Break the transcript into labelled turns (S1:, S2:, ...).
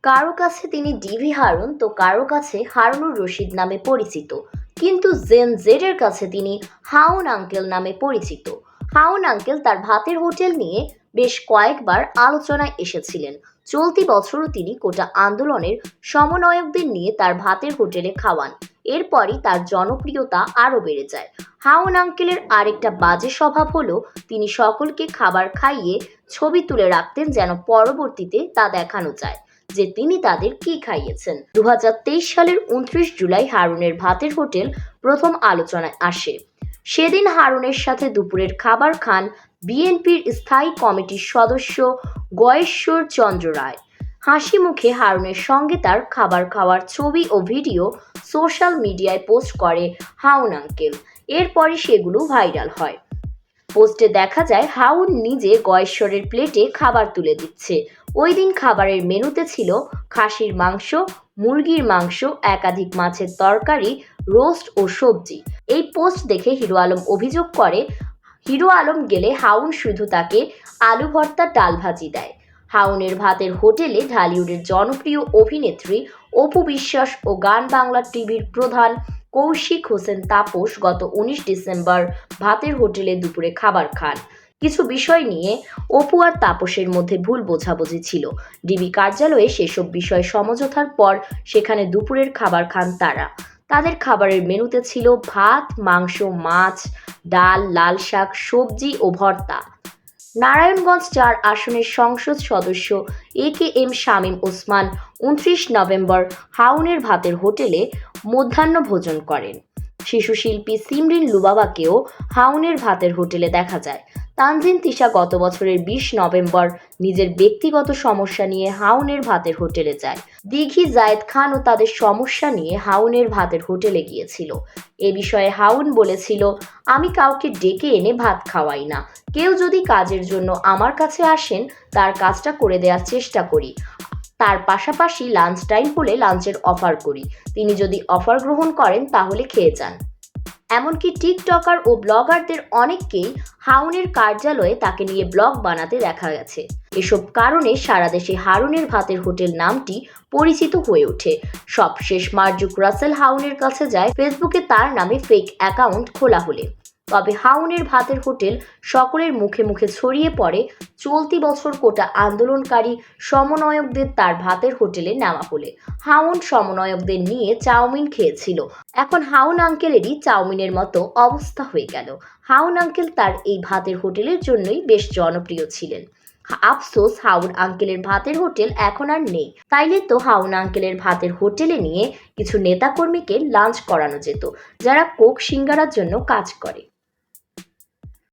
S1: কারো কাছে তিনি ডিভি হারুন তো কারো কাছে হারুনুর রশিদ নামে পরিচিত, কিন্তু জেন জেডের কাছে তিনি হাউন আঙ্কেল নামে পরিচিত। হাউন আঙ্কেল তার ভাতের হোটেল নিয়ে বেশ কয়েকবার আলোচনায় এসেছিলেন। চলতি বছরও তিনি কোটা আন্দোলনের সমন্বয়কদের নিয়ে তার ভাতের হোটেলে খাওয়ান। এরপরই তার জনপ্রিয়তা আরও বেড়ে যায়। হাউন আঙ্কেলের আরেকটা বাজে স্বভাব হলো তিনি সকলকে খাবার খাইয়ে ছবি তুলে রাখতেন, যেন পরবর্তীতে তা দেখানো যায় যে তিনি তাদের কি খাইয়েছেন। 2023 সালের 29 জুলাই হারুনের ভাতের হোটেল প্রথম আলোচনায় আসে। সেদিন হারুনের সাথে দুপুরের খাবার খান বিএনপির স্থায়ী কমিটির সদস্য গয়েশ্বর চন্দ্র রায়। হাসি মুখে হারুনের সঙ্গে তার খাবার খাওয়ার ছবি ও ভিডিও সোশ্যাল মিডিয়ায় পোস্ট করে হাউন আঙ্কেল। এরপরই সেগুলো ভাইরাল হয়। পোস্টে দেখা যায় হাউন নিজে গয়েশ্বরের প্লেটে খাবার তুলে দিচ্ছে। ওই দিন খাবারের মেনুতে ছিল খাসির মাংস, মুরগির মাংস, একাধিক মাছের তরকারি, রোস্ট ও সবজি। এই পোস্ট দেখে হিরো আলম অভিযোগ করে, হিরো আলম গেলে হাউন শুধু তাকে আলু ভর্তা ডাল ভাজি দেয়। হাউনের ভাতের হোটেলে ঢালিউডের জনপ্রিয় অভিনেত্রী অপু বিশ্বাস ও গান বাংলা টিভির প্রধান কৌশিক হোসেন তাপস গত 19 ডিসেম্বর ভাতের হোটেলে দুপুরে খাবার খান। কিছু বিষয় নিয়ে অপু আর তাপসের মধ্যে ভুল বোঝাবুঝি ছিল। ডিবি কার্যালয়ে সেসব বিষয় সমঝোতার পর সেখানে দুপুরের খাবার খান তারা। তাদের খাবারের মেনুতে ছিল ভাত, মাংস, মাছ, ডাল, লাল শাক, সবজি ও ভর্তা। নারায়ণগঞ্জ 4 আসনের সংসদ সদস্য এ.কে.এম শামীম ওসমান 29 নভেম্বর হাউনের ভাতের হোটেলে মধ্যাহ্নভোজন করেন। শিশু শিল্পী সিমরিন লুবাবাকেও হাউনের ভাতের হোটেলে দেখা যায়। তানজিন তিশা গত বছরের 20 নভেম্বর নিজের ব্যক্তিগত সমস্যা নিয়ে হাউনের ভাতের হোটেলে যায়। দিঘি জায়েদ খানও তাদের সমস্যা নিয়ে হাউনের ভাতের হোটেলে গিয়েছিল। এ বিষয়ে হাউন বলেছিল, আমি কাউকে ডেকে এনে ভাত খাওয়াই না। কেউ যদি কাজের জন্য আমার কাছে আসেন তার কাজটা করে দেওয়ার চেষ্টা করি। তার পাশাপাশি লাঞ্চ টাইম হলে লাঞ্চের অফার করি। তিনি যদি অফার গ্রহণ করেন তাহলে খেয়ে যান। এমনকি টিকটকার ও ব্লগারদের অনেককেই হাউনের কার্যালয়ে তাকে নিয়ে ব্লগ বানাতে দেখা গেছে। এসব কারণে সারা দেশে হারুনের ভাতের হোটেল নামটি পরিচিত হয়ে ওঠে। সবশেষ মার্জুক রাসেল হাউনের কাছে যায় ফেসবুকে তার নামে ফেক অ্যাকাউন্ট খোলা হলে। তবে হাউনের ভাতের হোটেল সকলের মুখে মুখে ছড়িয়ে পড়ে চলতি বছর কোটা আন্দোলনকারী সমন্বয়কদের তার ভাতের হোটেলে নেওয়া হলে। হাউন সমন্বয়কদের নিয়ে চাউমিন খেয়েছিল। এখন হাউন আঙ্কেলেরই চাউমিনের মতো অবস্থা হয়ে গেল। হাউন আঙ্কেল তার এই ভাতের হোটেলের জন্যই বেশ জনপ্রিয় ছিলেন। আফসোস, হাউন আঙ্কেলের ভাতের হোটেল এখন আর নেই। তাইলে তো হাউন আঙ্কেলের ভাতের হোটেলে নিয়ে কিছু নেতাকর্মীকে লাঞ্চ করানো যেত, যারা কোক সিঙ্গারার জন্য কাজ করে।